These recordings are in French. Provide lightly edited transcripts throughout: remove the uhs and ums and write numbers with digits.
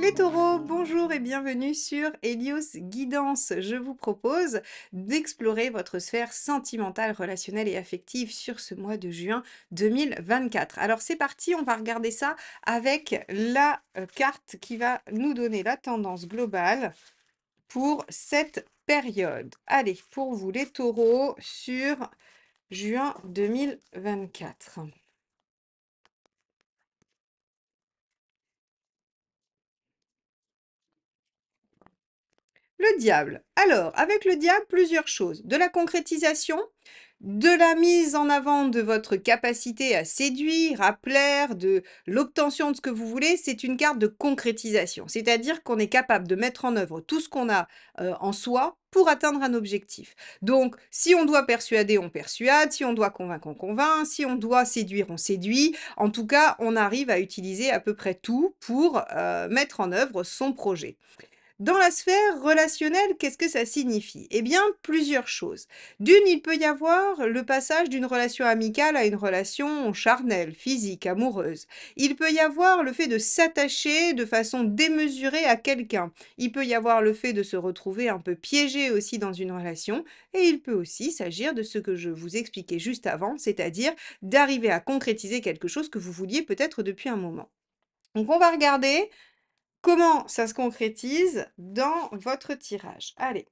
Les taureaux, bonjour et bienvenue sur Helios Guidance. Je vous propose d'explorer votre sphère sentimentale, relationnelle et affective sur ce mois de juin 2024. Alors c'est parti, on va regarder ça avec la carte qui va nous donner la tendance globale pour cette période. Allez, pour vous les taureaux sur juin 2024. Le diable. Alors, avec le diable, plusieurs choses. De la concrétisation, de la mise en avant de votre capacité à séduire, à plaire, de l'obtention de ce que vous voulez, c'est une carte de concrétisation. C'est-à-dire qu'on est capable de mettre en œuvre tout ce qu'on a en soi pour atteindre un objectif. Donc, si on doit persuader, on persuade. Si on doit convaincre, on convainc. Si on doit séduire, on séduit. En tout cas, on arrive à utiliser à peu près tout pour mettre en œuvre son projet. Dans la sphère relationnelle, qu'est-ce que ça signifie? Eh bien, plusieurs choses. D'une, il peut y avoir le passage d'une relation amicale à une relation charnelle, physique, amoureuse. Il peut y avoir le fait de s'attacher de façon démesurée à quelqu'un. Il peut y avoir le fait de se retrouver un peu piégé aussi dans une relation. Et il peut aussi s'agir de ce que je vous expliquais juste avant, c'est-à-dire d'arriver à concrétiser quelque chose que vous vouliez peut-être depuis un moment. Donc, on va regarder comment ça se concrétise dans votre tirage? Allez,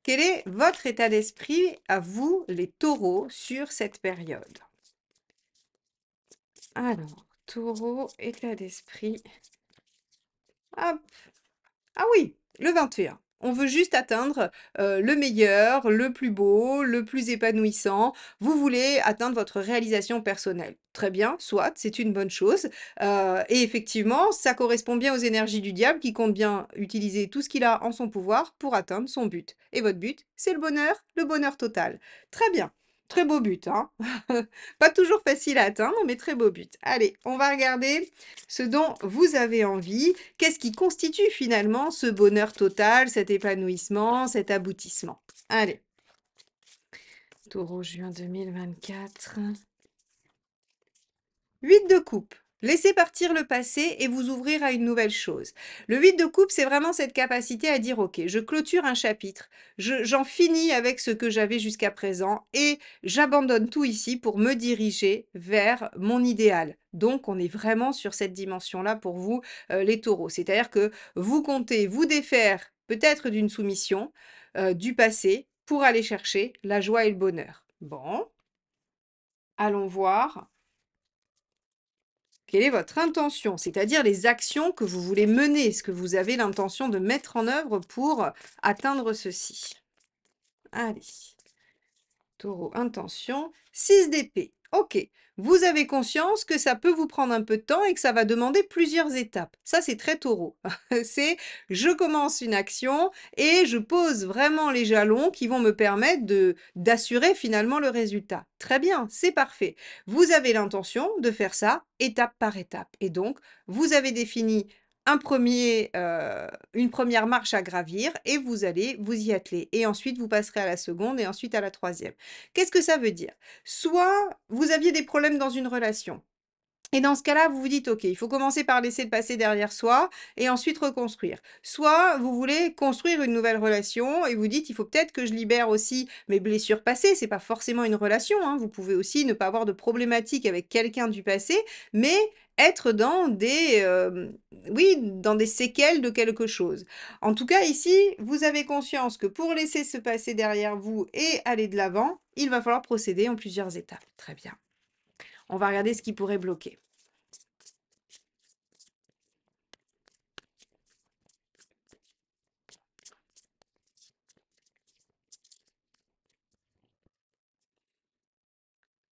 quel est votre état d'esprit à vous, les taureaux, sur cette période? Alors, taureau, état d'esprit. Hop. Ah oui, le 21. On veut juste atteindre le meilleur, le plus beau, le plus épanouissant. Vous voulez atteindre votre réalisation personnelle. Très bien, soit, c'est une bonne chose. Et effectivement, ça correspond bien aux énergies du diable qui compte bien utiliser tout ce qu'il a en son pouvoir pour atteindre son but. Et votre but, c'est le bonheur total. Très bien, très beau but, hein. Pas toujours facile à atteindre, mais très beau but. Allez, on va regarder ce dont vous avez envie. Qu'est-ce qui constitue finalement ce bonheur total, cet épanouissement, cet aboutissement? Allez, taureau juin 2024. 8 de coupe. Laissez partir le passé et vous ouvrir à une nouvelle chose. Le 8 de coupe, c'est vraiment cette capacité à dire, OK, je clôture un chapitre, j'en finis avec ce que j'avais jusqu'à présent et j'abandonne tout ici pour me diriger vers mon idéal. Donc, on est vraiment sur cette dimension-là pour vous, les taureaux. C'est-à-dire que vous comptez vous défaire peut-être d'une soumission du passé pour aller chercher la joie et le bonheur. Bon, allons voir. Quelle est votre intention? C'est-à-dire les actions que vous voulez mener, ce que vous avez l'intention de mettre en œuvre pour atteindre ceci. Allez, taureau, intention, 6 d'épée. Ok, vous avez conscience que ça peut vous prendre un peu de temps et que ça va demander plusieurs étapes. Ça, c'est très taureau. C'est je commence une action et je pose vraiment les jalons qui vont me permettre d'assurer finalement le résultat. Très bien, c'est parfait. Vous avez l'intention de faire ça étape par étape. Et donc, vous avez défini une première marche à gravir et vous allez vous y atteler. Et ensuite, vous passerez à la seconde et ensuite à la troisième. Qu'est-ce que ça veut dire? Soit vous aviez des problèmes dans une relation. Et dans ce cas-là, vous vous dites, OK, il faut commencer par laisser le passé derrière soi et ensuite reconstruire. Soit vous voulez construire une nouvelle relation et vous dites, il faut peut-être que je libère aussi mes blessures passées. C'est pas forcément une relation, hein. Vous pouvez aussi ne pas avoir de problématique avec quelqu'un du passé, mais être dans oui, dans des séquelles de quelque chose. En tout cas, ici, vous avez conscience que pour laisser ce passé derrière vous et aller de l'avant, il va falloir procéder en plusieurs étapes. Très bien. On va regarder ce qui pourrait bloquer.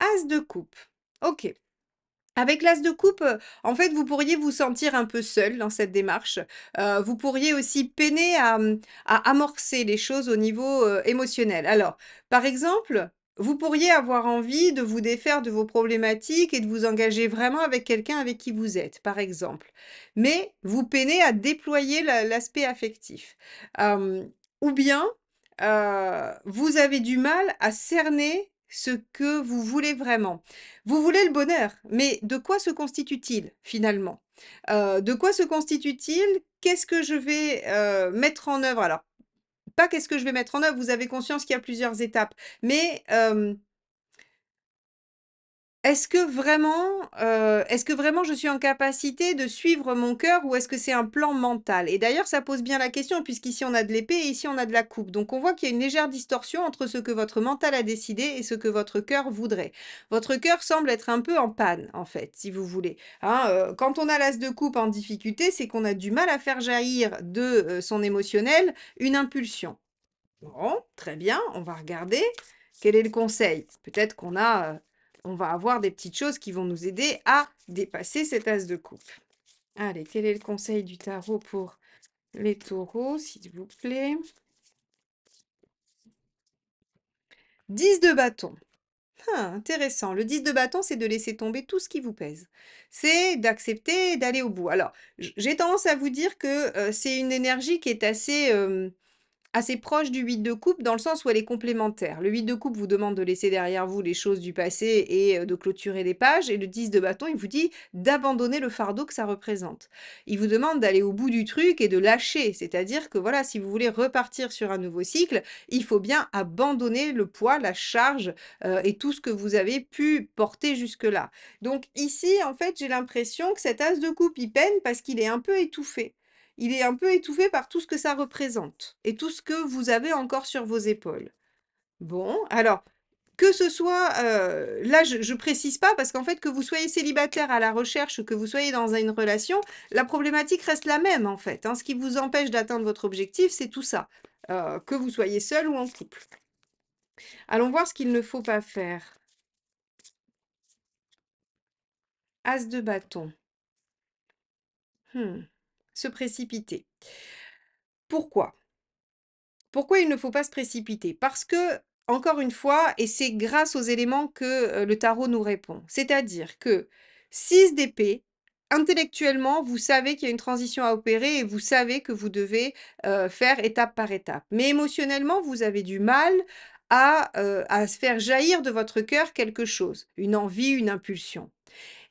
As de coupe. OK. Avec l'as de coupe, en fait, vous pourriez vous sentir un peu seul dans cette démarche. Vous pourriez aussi peiner à amorcer les choses au niveau, émotionnel. Alors, par exemple, vous pourriez avoir envie de vous défaire de vos problématiques et de vous engager vraiment avec quelqu'un avec qui vous êtes, par exemple. Mais vous peinez à déployer l'aspect affectif. Ou bien, vous avez du mal à cerner ce que vous voulez vraiment. Vous voulez le bonheur, mais de quoi se constitue-t-il finalement? De quoi se constitue-t-il? Qu'est-ce que je vais, mettre en œuvre? Alors, pas qu'est-ce que je vais mettre en œuvre, vous avez conscience qu'il y a plusieurs étapes, mais est-ce que vraiment je suis en capacité de suivre mon cœur ou est-ce que c'est un plan mental? Et d'ailleurs, ça pose bien la question puisqu'ici on a de l'épée et ici on a de la coupe. Donc on voit qu'il y a une légère distorsion entre ce que votre mental a décidé et ce que votre cœur voudrait. Votre cœur semble être un peu en panne, en fait, si vous voulez. Hein, quand on a l'as de coupe en difficulté, c'est qu'on a du mal à faire jaillir de son émotionnel une impulsion. Bon, très bien, on va regarder. Quel est le conseil? Peut-être on va avoir des petites choses qui vont nous aider à dépasser cet as de coupe. Allez, quel est le conseil du tarot pour les taureaux, s'il vous plaît? 10 de bâton. Ah, intéressant. Le 10 de bâton, c'est de laisser tomber tout ce qui vous pèse. C'est d'accepter et d'aller au bout. Alors, j'ai tendance à vous dire que c'est une énergie qui est assez proche du 8 de coupe, dans le sens où elle est complémentaire. Le 8 de coupe vous demande de laisser derrière vous les choses du passé et de clôturer les pages, et le 10 de bâton, il vous dit d'abandonner le fardeau que ça représente. Il vous demande d'aller au bout du truc et de lâcher, c'est-à-dire que voilà, si vous voulez repartir sur un nouveau cycle, il faut bien abandonner le poids, la charge et tout ce que vous avez pu porter jusque-là. Donc ici, en fait, j'ai l'impression que cet as de coupe, il peine parce qu'il est un peu étouffé. Il est un peu étouffé par tout ce que ça représente et tout ce que vous avez encore sur vos épaules. Bon, alors, que ce soit, là, je précise pas parce qu'en fait, que vous soyez célibataire à la recherche, que vous soyez dans une relation, la problématique reste la même, en fait, hein. Ce qui vous empêche d'atteindre votre objectif, c'est tout ça, que vous soyez seul ou en couple. Allons voir ce qu'il ne faut pas faire. As de bâton. Se précipiter. Pourquoi? Pourquoi il ne faut pas se précipiter? Parce que, encore une fois, et c'est grâce aux éléments que le tarot nous répond, c'est-à-dire que 6 d'épée, intellectuellement, vous savez qu'il y a une transition à opérer et vous savez que vous devez faire étape par étape. Mais émotionnellement, vous avez du mal à se faire jaillir de votre cœur quelque chose, une envie, une impulsion.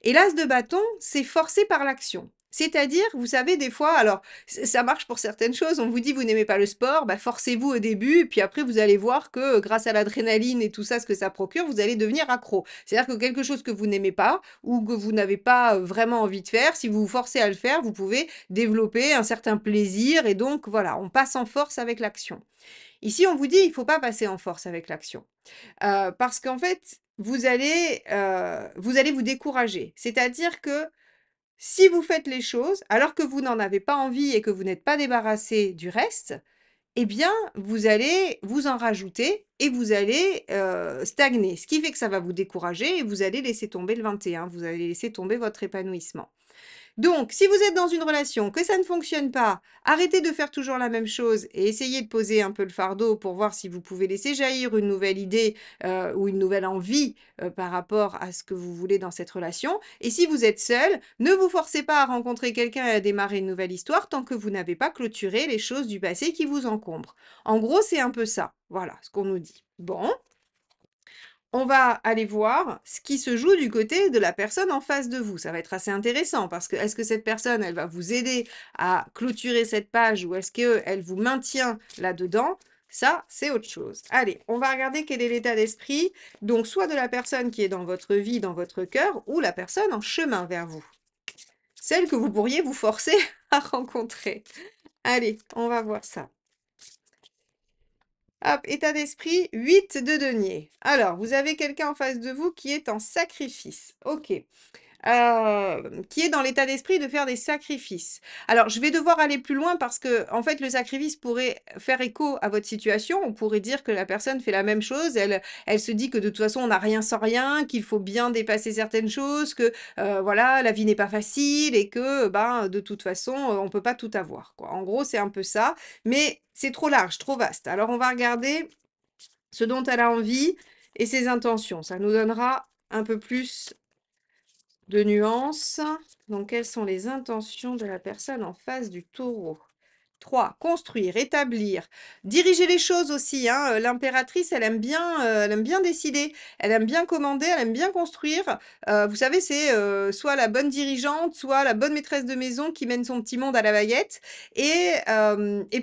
Et l'as de bâton, c'est forcé par l'action. C'est-à-dire, vous savez, des fois, alors ça marche pour certaines choses, on vous dit vous n'aimez pas le sport, bah forcez-vous au début, et puis après vous allez voir que grâce à l'adrénaline et tout ça, ce que ça procure, vous allez devenir accro. C'est-à-dire que quelque chose que vous n'aimez pas ou que vous n'avez pas vraiment envie de faire, si vous vous forcez à le faire, vous pouvez développer un certain plaisir, et donc voilà, on passe en force avec l'action. Ici, on vous dit, il ne faut pas passer en force avec l'action. Parce qu'en fait, vous allez vous décourager. C'est-à-dire que si vous faites les choses, alors que vous n'en avez pas envie et que vous n'êtes pas débarrassé du reste, eh bien, vous allez vous en rajouter et vous allez, stagner. Ce qui fait que ça va vous décourager et vous allez laisser tomber le 21, vous allez laisser tomber votre épanouissement. Donc, si vous êtes dans une relation, que ça ne fonctionne pas, arrêtez de faire toujours la même chose et essayez de poser un peu le fardeau pour voir si vous pouvez laisser jaillir une nouvelle idée ou une nouvelle envie par rapport à ce que vous voulez dans cette relation. Et si vous êtes seul, ne vous forcez pas à rencontrer quelqu'un et à démarrer une nouvelle histoire tant que vous n'avez pas clôturé les choses du passé qui vous encombrent. En gros, c'est un peu ça. Voilà ce qu'on nous dit. Bon, on va aller voir ce qui se joue du côté de la personne en face de vous. Ça va être assez intéressant parce que est-ce que cette personne, elle va vous aider à clôturer cette page ou est-ce qu'elle vous maintient là-dedans? Ça, c'est autre chose. Allez, on va regarder quel est l'état d'esprit, donc soit de la personne qui est dans votre vie, dans votre cœur, ou la personne en chemin vers vous. Celle que vous pourriez vous forcer à rencontrer. Allez, on va voir ça. Hop, état d'esprit, 8 de denier. Alors, vous avez quelqu'un en face de vous qui est en sacrifice. OK. Qui est dans l'état d'esprit de faire des sacrifices. Alors, je vais devoir aller plus loin parce que, en fait, le sacrifice pourrait faire écho à votre situation. On pourrait dire que la personne fait la même chose. Elle se dit que de toute façon, on n'a rien sans rien, qu'il faut bien dépasser certaines choses, que voilà, la vie n'est pas facile et que, ben, de toute façon, on peut pas tout avoir, quoi. En gros, c'est un peu ça, mais c'est trop large, trop vaste. Alors, on va regarder ce dont elle a envie et ses intentions. Ça nous donnera un peu plus de nuances. Donc, quelles sont les intentions de la personne en face du taureau? 3, construire, établir, diriger les choses aussi, hein. L'impératrice, elle aime bien décider, elle aime bien commander, elle aime bien construire. Vous savez, c'est, soit la bonne dirigeante, soit la bonne maîtresse de maison qui mène son petit monde à la baguette et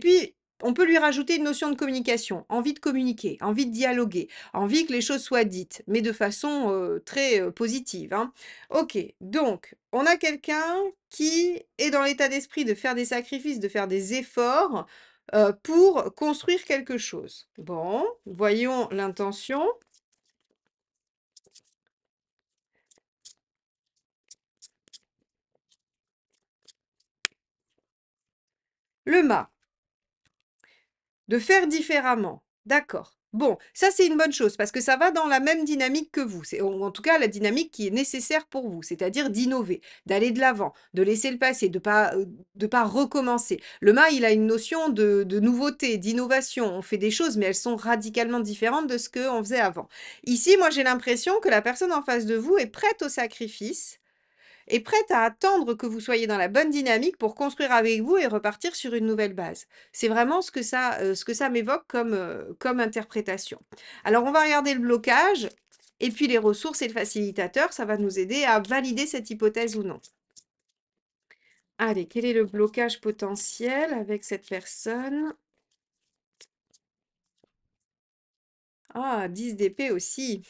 puis on peut lui rajouter une notion de communication, envie de communiquer, envie de dialoguer, envie que les choses soient dites, mais de façon, très, positive, hein. OK, donc on a quelqu'un qui est dans l'état d'esprit de faire des sacrifices, de faire des efforts, pour construire quelque chose. Bon, voyons l'intention. Le mât. De faire différemment. D'accord. Bon, ça c'est une bonne chose parce que ça va dans la même dynamique que vous. C'est en tout cas la dynamique qui est nécessaire pour vous, c'est-à-dire d'innover, d'aller de l'avant, de laisser le passé, de pas recommencer. Le mât, il a une notion de nouveauté, d'innovation. On fait des choses, mais elles sont radicalement différentes de ce qu'on faisait avant. Ici, moi j'ai l'impression que la personne en face de vous est prête au sacrifice, est prête à attendre que vous soyez dans la bonne dynamique pour construire avec vous et repartir sur une nouvelle base. C'est vraiment ce que ça m'évoque comme, comme interprétation. Alors on va regarder le blocage et puis les ressources et le facilitateur, ça va nous aider à valider cette hypothèse ou non. Allez, quel est le blocage potentiel avec cette personne? Ah, 10 d'épée aussi.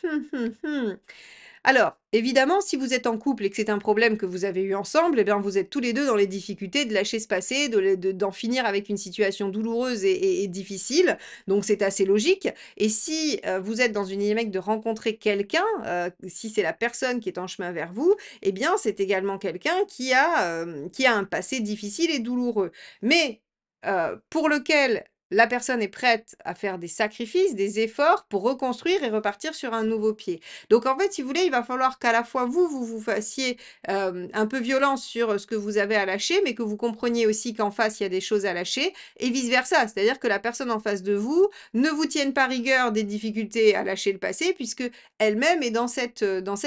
Alors, évidemment, si vous êtes en couple et que c'est un problème que vous avez eu ensemble, eh bien, vous êtes tous les 2 dans les difficultés de lâcher ce passé, d'en finir avec une situation douloureuse et difficile, donc c'est assez logique et si, vous êtes dans une dynamique de rencontrer quelqu'un, si c'est la personne qui est en chemin vers vous, eh bien, c'est également quelqu'un qui a un passé difficile et douloureux. Mais, pour lequel la personne est prête à faire des sacrifices, des efforts pour reconstruire et repartir sur un nouveau pied. Donc en fait, si vous voulez, il va falloir qu'à la fois vous vous fassiez, un peu violence sur, ce que vous avez à lâcher, mais que vous compreniez aussi qu'en face, il y a des choses à lâcher et vice versa. C'est-à-dire que la personne en face de vous ne vous tienne pas rigueur des difficultés à lâcher le passé puisque elle-même est dans cette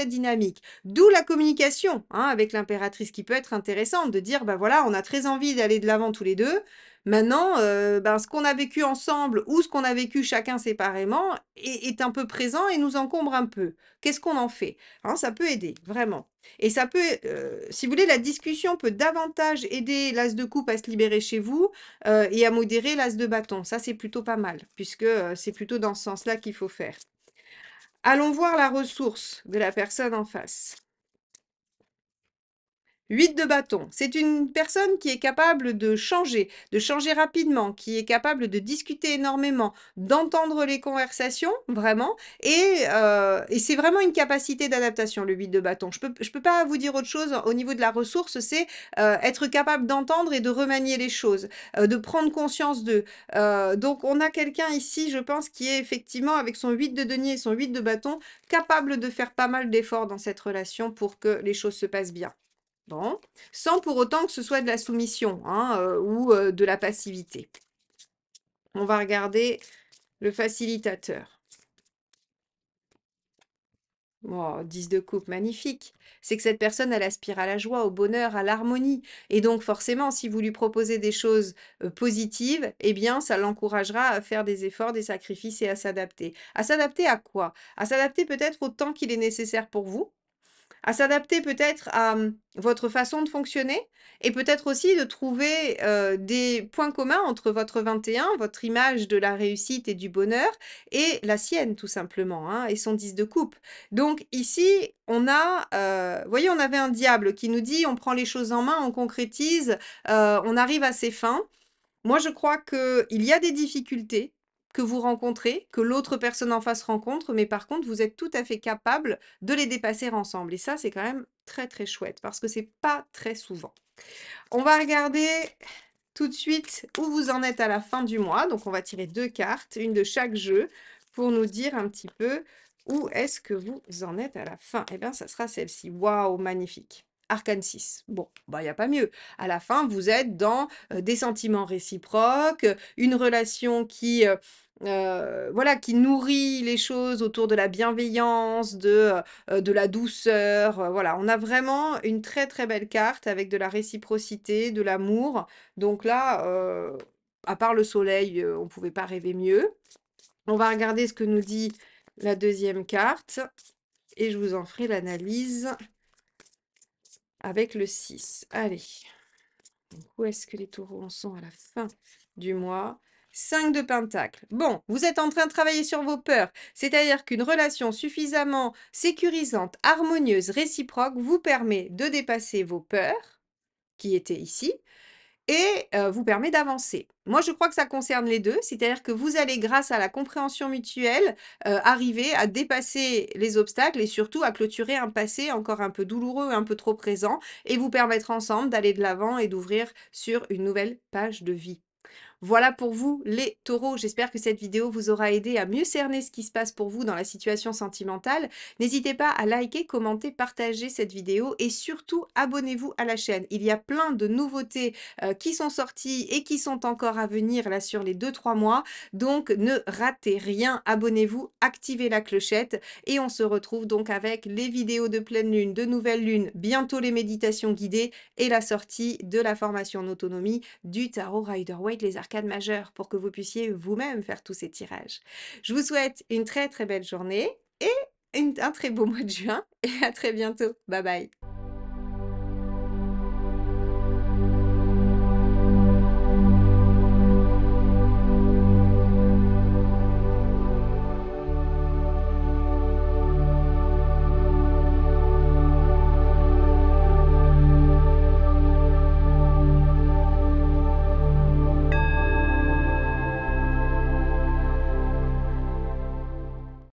dynamique. D'où la communication, hein, avec l'impératrice qui peut être intéressante de dire: «Bah, voilà, on a très envie d'aller de l'avant tous les 2. Maintenant, ben, ce qu'on a vécu ensemble ou ce qu'on a vécu chacun séparément est un peu présent et nous encombre un peu. Qu'est-ce qu'on en fait? Hein, ça peut aider, vraiment. Et ça peut, si vous voulez, la discussion peut davantage aider l'as de coupe à se libérer chez vous, et à modérer l'as de bâton. Ça, c'est plutôt pas mal, puisque, c'est plutôt dans ce sens-là qu'il faut faire. Allons voir la ressource de la personne en face. 8 de bâton, c'est une personne qui est capable de changer rapidement, qui est capable de discuter énormément, d'entendre les conversations, vraiment et c'est vraiment une capacité d'adaptation, le 8 de bâton. Je peux pas vous dire autre chose au niveau de la ressource, c'est, être capable d'entendre et de remanier les choses, de prendre conscience d'eux. Donc on a quelqu'un ici, je pense, qui est effectivement avec son 8 de denier et son 8 de bâton, capable de faire pas mal d'efforts dans cette relation pour que les choses se passent bien. Bon, sans pour autant que ce soit de la soumission, hein, ou de la passivité. On va regarder le facilitateur. Oh, 10 de coupe, magnifique. C'est que cette personne, elle aspire à la joie, au bonheur, à l'harmonie. Et donc, forcément, si vous lui proposez des choses positives, eh bien, ça l'encouragera à faire des efforts, des sacrifices et à s'adapter. À s'adapter à quoi? À s'adapter peut-être au temps qu'il est nécessaire pour vous, à s'adapter peut-être à, votre façon de fonctionner et peut-être aussi de trouver, des points communs entre votre 21, votre image de la réussite et du bonheur et la sienne tout simplement, hein, et son 10 de coupe. Donc ici, on a, vous voyez, on avait un diable qui nous dit: «On prend les choses en main, on concrétise, on arrive à ses fins». Moi, je crois qu'il y a des difficultés que vous rencontrez, que l'autre personne en face rencontre, mais par contre, vous êtes tout à fait capable de les dépasser ensemble et ça, c'est quand même très, très chouette parce que c'est pas très souvent. On va regarder tout de suite où vous en êtes à la fin du mois. Donc, on va tirer 2 cartes, une de chaque jeu, pour nous dire un petit peu où est-ce que vous en êtes à la fin. Eh bien, ça sera celle-ci. Waouh, magnifique. Arcane 6. Bon, bah, il y a pas mieux. À la fin, vous êtes dans, des sentiments réciproques, une relation qui, voilà, qui nourrit les choses autour de la bienveillance, de la douceur, voilà. On a vraiment une très, très belle carte avec de la réciprocité, de l'amour. Donc là, À part le soleil, on ne pouvait pas rêver mieux. On va regarder ce que nous dit la deuxième carte et je vous en ferai l'analyse avec le 6. Allez, donc où est-ce que les taureaux en sont à la fin du mois? 5 de pentacles. Bon, vous êtes en train de travailler sur vos peurs, c'est-à-dire qu'une relation suffisamment sécurisante, harmonieuse, réciproque vous permet de dépasser vos peurs qui étaient ici et vous permet d'avancer. Moi, je crois que ça concerne les 2, c'est-à-dire que vous allez, grâce à la compréhension mutuelle, arriver à dépasser les obstacles et surtout à clôturer un passé encore un peu douloureux, un peu trop présent et vous permettre ensemble d'aller de l'avant et d'ouvrir sur une nouvelle page de vie. Voilà pour vous les taureaux, j'espère que cette vidéo vous aura aidé à mieux cerner ce qui se passe pour vous dans la situation sentimentale. N'hésitez pas à liker, commenter, partager cette vidéo et surtout abonnez-vous à la chaîne. Il y a plein de nouveautés qui sont sorties et qui sont encore à venir là sur les 2-3 mois. Donc ne ratez rien, abonnez-vous, activez la clochette et on se retrouve donc avec les vidéos de pleine lune, de nouvelle lune, bientôt les méditations guidées et la sortie de la formation en autonomie du tarot Rider-Waite, les arcades majeures, pour que vous puissiez vous-même faire tous ces tirages. Je vous souhaite une très très belle journée et un très beau mois de juin et à très bientôt. Bye bye.